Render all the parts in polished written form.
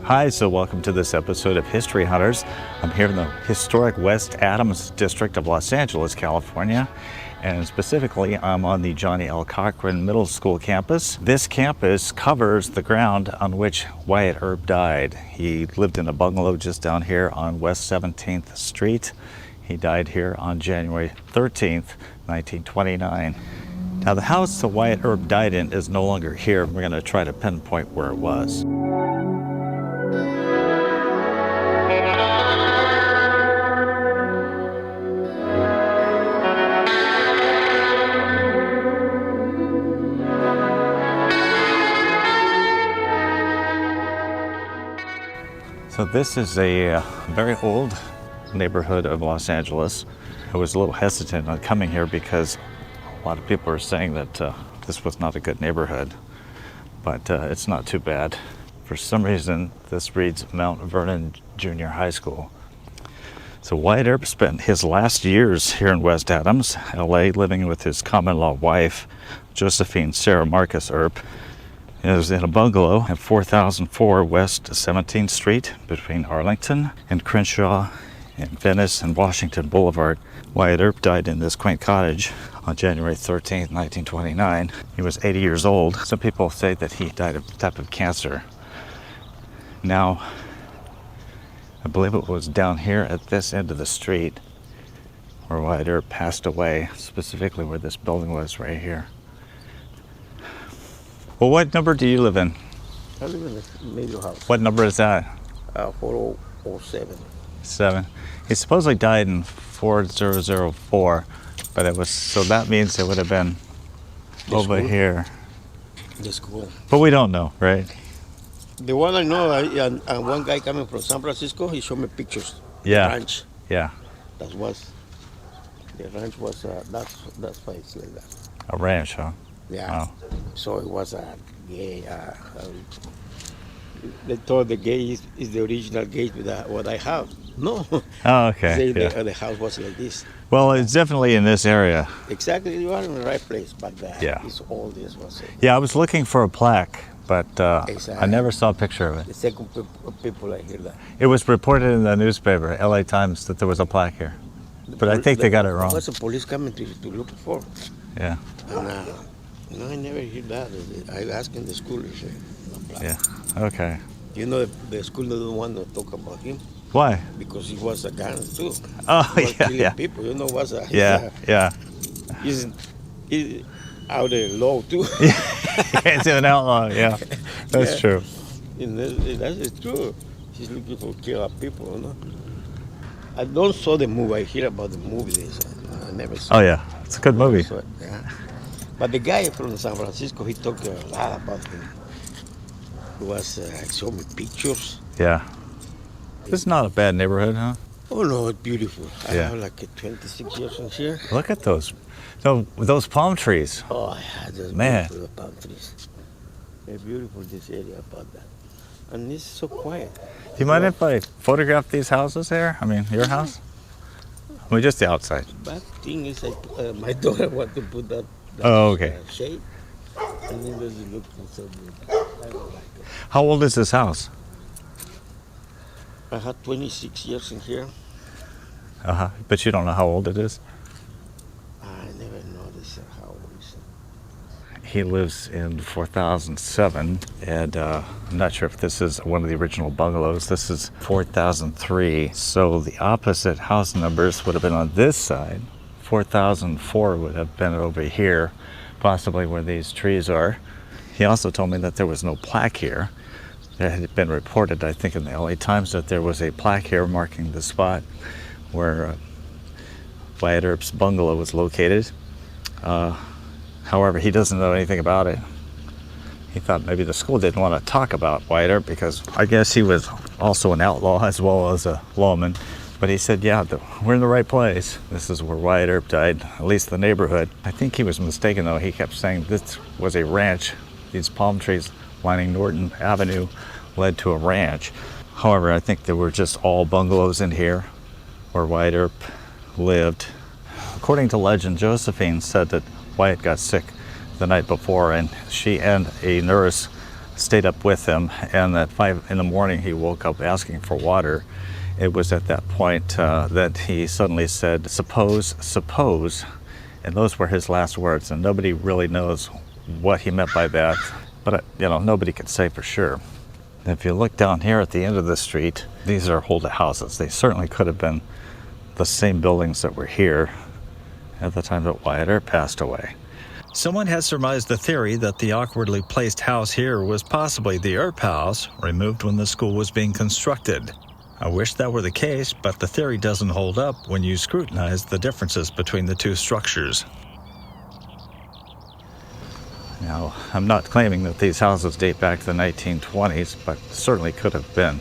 Hi, so welcome to this episode of History Hunters. I'm here in the historic West Adams district of Los Angeles, California. And specifically, I'm on the Johnny L. Cochran Middle School campus. This campus covers the ground on which Wyatt Earp died. He lived in a bungalow just down here on West 17th Street. He died here on January 13th, 1929. Now, the house that Wyatt Earp died in is no longer here. We're going to try to pinpoint where it was. So this is a very old neighborhood of Los Angeles. I was a little hesitant on coming here because a lot of people are saying that this was not a good neighborhood, but it's not too bad. For some reason, this reads Mount Vernon Junior High School. So Wyatt Earp spent his last years here in West Adams, LA, living with his common-law wife, Josephine Sarah Marcus Earp. He was in a bungalow at 4004 West 17th Street between Arlington and Crenshaw and Venice and Washington Boulevard. Wyatt Earp died in this quaint cottage on January 13th, 1929. He was 80 years old. Some people say that he died of a type of cancer. Now, I believe it was down here at this end of the street where Wyatt Earp passed away, specifically where this building was right here. Well, what number do you live in? I live in the middle house. What number is that? 4007. 7. He supposedly died in 4004, but it was, so that means it would have been over here. The school. But we don't know, right? The one I know, and one guy coming from San Francisco, he showed me pictures. Yeah. The ranch. Yeah. The ranch was, that's why it's like that. A ranch, huh? Yeah. Oh. So it was a gay. They thought the gate is the original gate with what I have. No. Oh, okay. Say the house was like this. Well, it's definitely in this area. Exactly, you are in the right place, but Yeah. it's all this was. Yeah, I was looking for a plaque, but Exactly. I never saw a picture of it. The second people I hear that. It was reported in the newspaper, LA Times, that there was a plaque here. But I think they got it wrong. There was a police coming to look for. Yeah. And no, I never hear that. I asked in the school. They say, no plan. Yeah. Okay. You know, the school doesn't want to talk about him Why? because he was a gun too. Oh, He was yeah, killing yeah. people. You know, He's he's out of law too. it's an outlaw, yeah. That's true. And that is true. He's looking for kill people. You know. I don't saw the movie. I hear about the movie. I never saw. Oh, yeah. It's a good movie. So, yeah. But the guy from San Francisco, he talked a lot about him. He was showed me pictures. Yeah. This is not a bad neighborhood, huh? Oh no, it's beautiful. I Yeah. have like 26 years in here. Look at those. So, those palm trees. Oh, yeah, just Man. beautiful palm trees. They're beautiful, this area about that. And it's so quiet. Do you mind if I photograph these houses here? I mean, your house? I mean, just the outside. Bad thing is, my daughter want to put that Oh, okay. shade, and it doesn't look so good. I don't like it. How old is this house? I had 26 years in here. Uh-huh. But you don't know how old it is? I never noticed how old is it. He lives in 4007, and I'm not sure if this is one of the original bungalows. This is 4003, so the opposite house numbers would have been on this side. 4004 would have been over here, possibly where these trees are. He also told me that there was no plaque here. It had been reported, I think, in the LA Times that there was a plaque here marking the spot where Wyatt Earp's bungalow was located. However, he doesn't know anything about it. He thought maybe the school didn't want to talk about Wyatt Earp because I guess he was also an outlaw as well as a lawman. But he said, yeah, we're in the right place. This is where Wyatt Earp died, at least the neighborhood. I think he was mistaken, though. He kept saying this was a ranch. These palm trees lining Norton Avenue led to a ranch. However, I think there were just all bungalows in here where Wyatt Earp lived. According to legend, Josephine said that Wyatt got sick the night before, and she and a nurse stayed up with him, and at 5 in the morning he woke up asking for water. It was at that point that he suddenly said, "Suppose, suppose," and those were his last words, and nobody really knows what he meant by that, but nobody could say for sure. If you look down here at the end of the street, these are old houses. They certainly could have been the same buildings that were here at the time that Wyatt Earp passed away. Someone has surmised the theory that the awkwardly placed house here was possibly the Earp house, removed when the school was being constructed. I wish that were the case, but the theory doesn't hold up when you scrutinize the differences between the two structures. Now, I'm not claiming that these houses date back to the 1920s, but certainly could have been.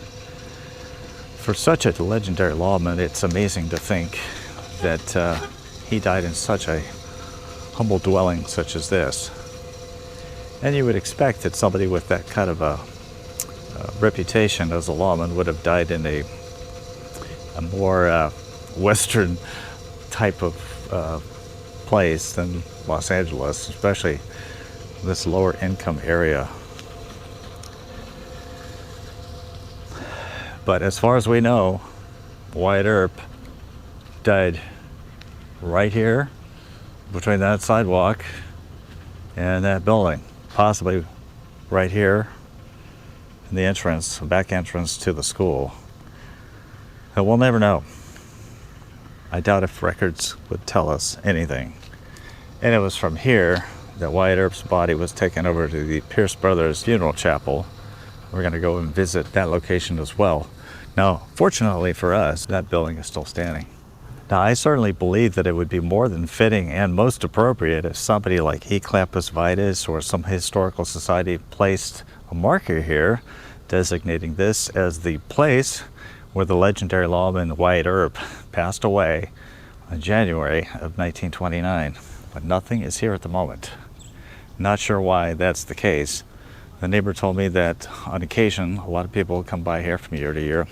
For such a legendary lawman, it's amazing to think that he died in such a humble dwelling such as this. And you would expect that somebody with that kind of a reputation as a lawman would have died in a more Western type of place than Los Angeles, especially this lower income area. But as far as we know, Wyatt Earp died right here between that sidewalk and that building, possibly right here in the entrance, back entrance to the school. But we'll never know. I doubt if records would tell us anything. And it was from here that Wyatt Earp's body was taken over to the Pierce Brothers Funeral Chapel. We're going to go and visit that location as well. Now, fortunately for us, that building is still standing. Now, I certainly believe that it would be more than fitting and most appropriate if somebody like Eclampus Vitus or some historical society placed a marker here designating this as the place where the legendary lawman Wyatt Earp passed away in January of 1929. But nothing is here at the moment. Not sure why that's the case. The neighbor told me that on occasion, a lot of people come by here from year to year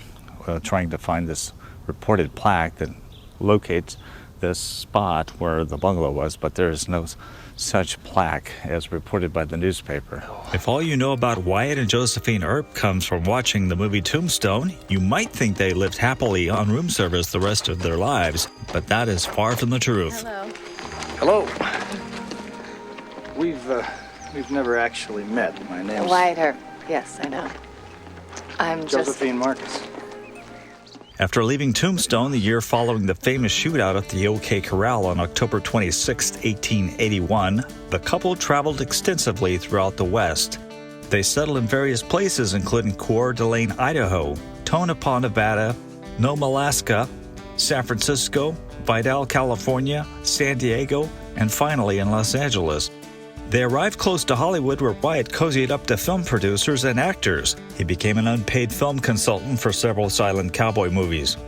trying to find this reported plaque that locates this spot where the bungalow was, but there is no such plaque as reported by the newspaper. If all you know about Wyatt and Josephine Earp comes from watching the movie Tombstone, you might think they lived happily on room service the rest of their lives, but that is far from the truth. Hello. We've never actually met. My name's Wyatt Earp. Yes, I know. I'm Josephine Marcus. After leaving Tombstone the year following the famous shootout at the OK Corral on October 26, 1881, the couple traveled extensively throughout the West. They settled in various places including Coeur d'Alene, Idaho, Tonopah, Nevada, Nome, Alaska, San Francisco, Vidal, California, San Diego, and finally in Los Angeles. They arrived close to Hollywood where Wyatt cozied up to film producers and actors. He became an unpaid film consultant for several silent cowboy movies.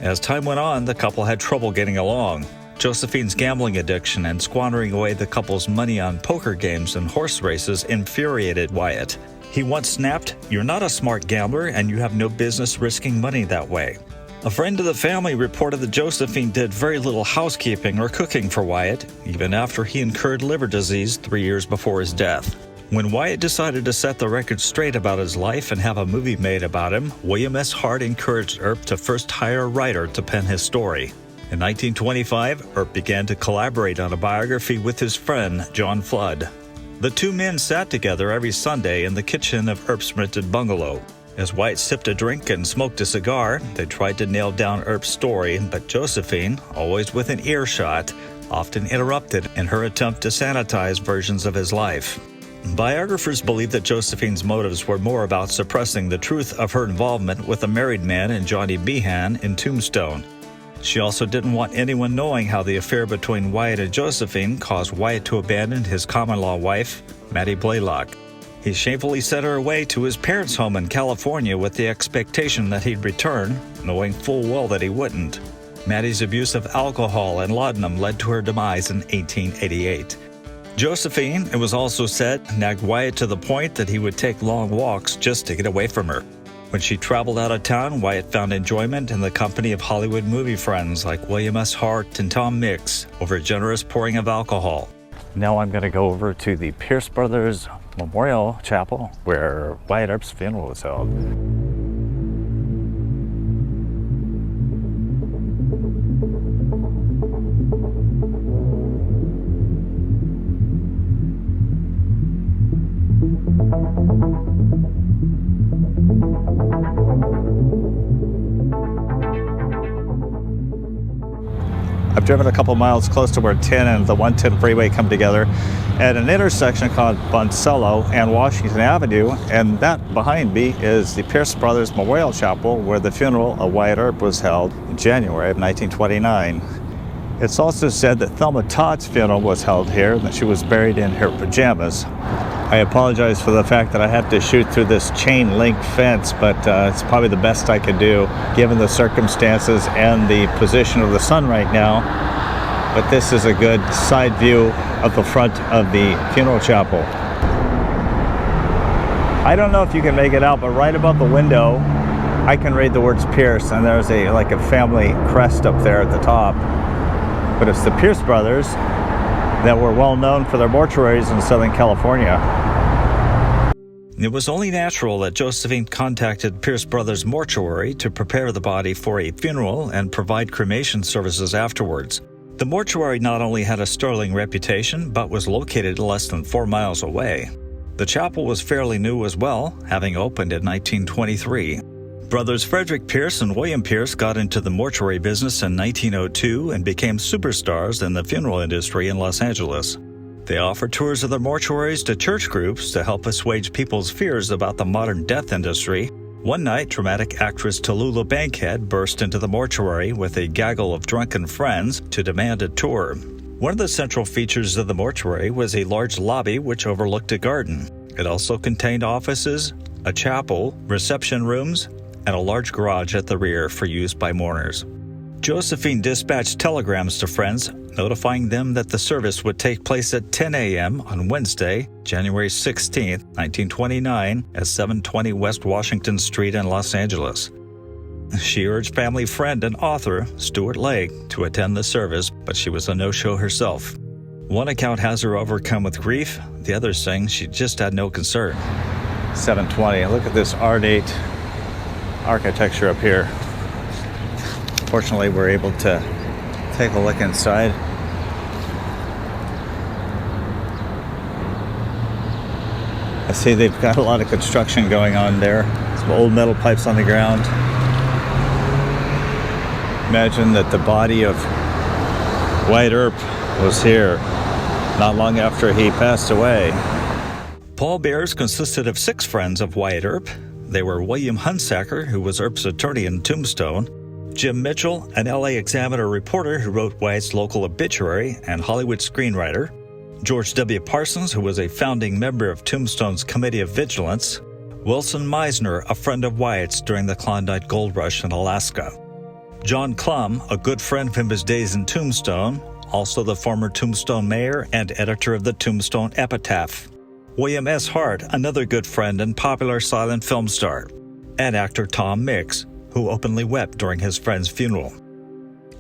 As time went on, the couple had trouble getting along. Josephine's gambling addiction and squandering away the couple's money on poker games and horse races infuriated Wyatt. He once snapped, "You're not a smart gambler and you have no business risking money that way." A friend of the family reported that Josephine did very little housekeeping or cooking for Wyatt, even after he incurred liver disease 3 years before his death. When Wyatt decided to set the record straight about his life and have a movie made about him, William S. Hart encouraged Earp to first hire a writer to pen his story. In 1925, Earp began to collaborate on a biography with his friend, John Flood. The two men sat together every Sunday in the kitchen of Earp's rented bungalow. As Wyatt sipped a drink and smoked a cigar, they tried to nail down Earp's story, but Josephine, always within earshot, often interrupted in her attempt to sanitize versions of his life. Biographers believe that Josephine's motives were more about suppressing the truth of her involvement with a married man and Johnny Behan in Tombstone. She also didn't want anyone knowing how the affair between Wyatt and Josephine caused Wyatt to abandon his common-law wife, Mattie Blaylock. He shamefully sent her away to his parents' home in California with the expectation that he'd return, knowing full well that he wouldn't. Mattie's abuse of alcohol and laudanum led to her demise in 1888. Josephine, it was also said, nagged Wyatt to the point that he would take long walks just to get away from her. When she traveled out of town, Wyatt found enjoyment in the company of Hollywood movie friends like William S. Hart and Tom Mix over a generous pouring of alcohol. Now I'm going to go over to the Pierce Brothers Memorial Chapel where Wyatt Earp's funeral was held. I've driven a couple miles close to where 10 and the 110 freeway come together at an intersection called Boncello and Washington Avenue, and that behind me is the Pierce Brothers Memorial Chapel where the funeral of Wyatt Earp was held in January of 1929. It's also said that Thelma Todd's funeral was held here and that she was buried in her pajamas. I apologize for the fact that I have to shoot through this chain link fence, but it's probably the best I could do given the circumstances and the position of the sun right now. But this is a good side view of the front of the funeral chapel. I don't know if you can make it out, but right above the window, I can read the words Pierce, and there's like a family crest up there at the top. But it's the Pierce brothers that were well known for their mortuaries in Southern California. It was only natural that Josephine contacted Pierce Brothers Mortuary to prepare the body for a funeral and provide cremation services afterwards. The mortuary not only had a sterling reputation, but was located less than 4 miles away. The chapel was fairly new as well, having opened in 1923. Brothers Frederick Pierce and William Pierce got into the mortuary business in 1902 and became superstars in the funeral industry in Los Angeles. They offer tours of their mortuaries to church groups to help assuage people's fears about the modern death industry. One night, dramatic actress Tallulah Bankhead burst into the mortuary with a gaggle of drunken friends to demand a tour. One of the central features of the mortuary was a large lobby which overlooked a garden. It also contained offices, a chapel, reception rooms, and a large garage at the rear for use by mourners. Josephine dispatched telegrams to friends, notifying them that the service would take place at 10 a.m. on Wednesday, January 16, 1929, at 720 West Washington Street in Los Angeles. She urged family friend and author Stuart Lake to attend the service, but she was a no-show herself. One account has her overcome with grief, the other saying she just had no concern. 720, look at this ornate architecture up here. Fortunately, we're able to take a look inside. I see they've got a lot of construction going on there. Some old metal pipes on the ground. Imagine that the body of Wyatt Earp was here not long after he passed away. Paul Bears consisted of 6 friends of Wyatt Earp. They were William Hunsaker, who was Earp's attorney in Tombstone, Jim Mitchell, an LA Examiner reporter who wrote Wyatt's local obituary and Hollywood screenwriter, George W. Parsons, who was a founding member of Tombstone's Committee of Vigilance, Wilson Meisner, a friend of Wyatt's during the Klondike Gold Rush in Alaska, John Clum, a good friend from his days in Tombstone, also the former Tombstone mayor and editor of the Tombstone Epitaph, William S. Hart, another good friend and popular silent film star, and actor Tom Mix, who openly wept during his friend's funeral.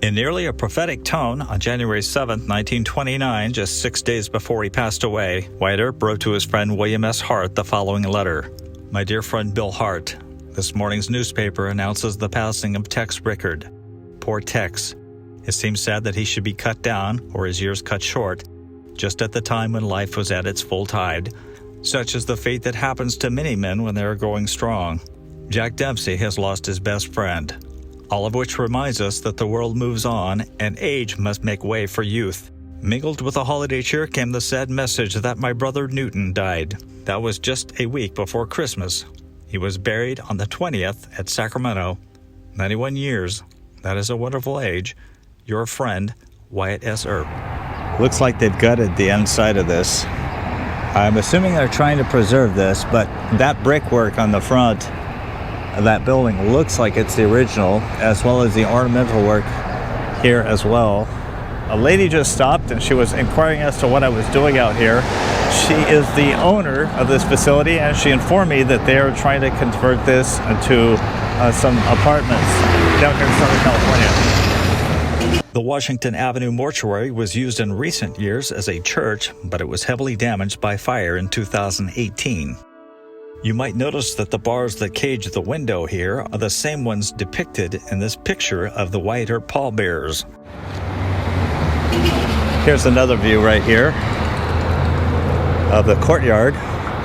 In nearly a prophetic tone, on January 7, 1929, just 6 days before he passed away, Wyatt Earp wrote to his friend William S. Hart the following letter. My dear friend Bill Hart, this morning's newspaper announces the passing of Tex Rickard. Poor Tex. It seems sad that he should be cut down, or his years cut short, just at the time when life was at its full tide. Such is the fate that happens to many men when they are growing strong. Jack Dempsey has lost his best friend. All of which reminds us that the world moves on and age must make way for youth. Mingled with the holiday cheer came the sad message that my brother Newton died. That was just a week before Christmas. He was buried on the 20th at Sacramento. 91 years. That is a wonderful age. Your friend, Wyatt S. Earp. Looks like they've gutted the inside of this. I'm assuming they're trying to preserve this, but that brickwork on the front of that building looks like it's the original, as well as the ornamental work here as well. A lady just stopped and she was inquiring as to what I was doing out here. She is the owner of this facility, and she informed me that they are trying to convert this into some apartments down here in Southern California. The Washington Avenue mortuary was used in recent years as a church, but it was heavily damaged by fire in 2018. You might notice that the bars that cage the window here are the same ones depicted in this picture of the Wyatt Earp pallbearers. Here's another view right here of the courtyard,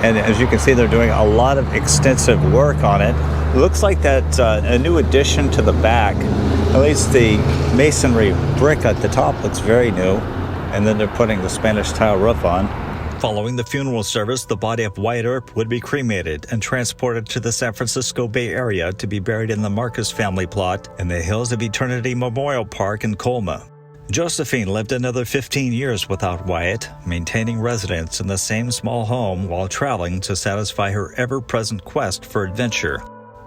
and as you can see, they're doing a lot of extensive work on it. It looks like that a new addition to the back, at least the masonry brick at the top looks very new, and then they're putting the Spanish tile roof on. Following the funeral service, the body of Wyatt Earp would be cremated and transported to the San Francisco Bay Area to be buried in the Marcus family plot in the Hills of Eternity Memorial Park in Colma. Josephine lived another 15 years without Wyatt, maintaining residence in the same small home while traveling to satisfy her ever-present quest for adventure.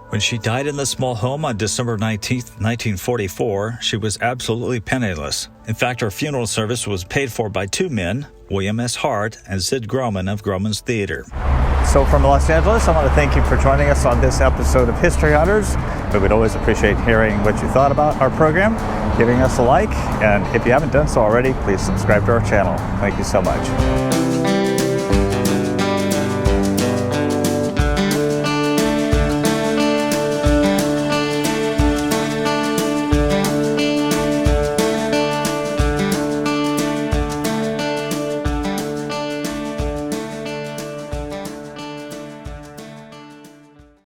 When she died in the small home on December 19, 1944, she was absolutely penniless. In fact, her funeral service was paid for by two men, William S. Hart and Sid Groman of Groman's Theater. So from Los Angeles, I want to thank you for joining us on this episode of History Hunters. We would always appreciate hearing what you thought about our program, giving us a like, and if you haven't done so already, please subscribe to our channel. Thank you so much.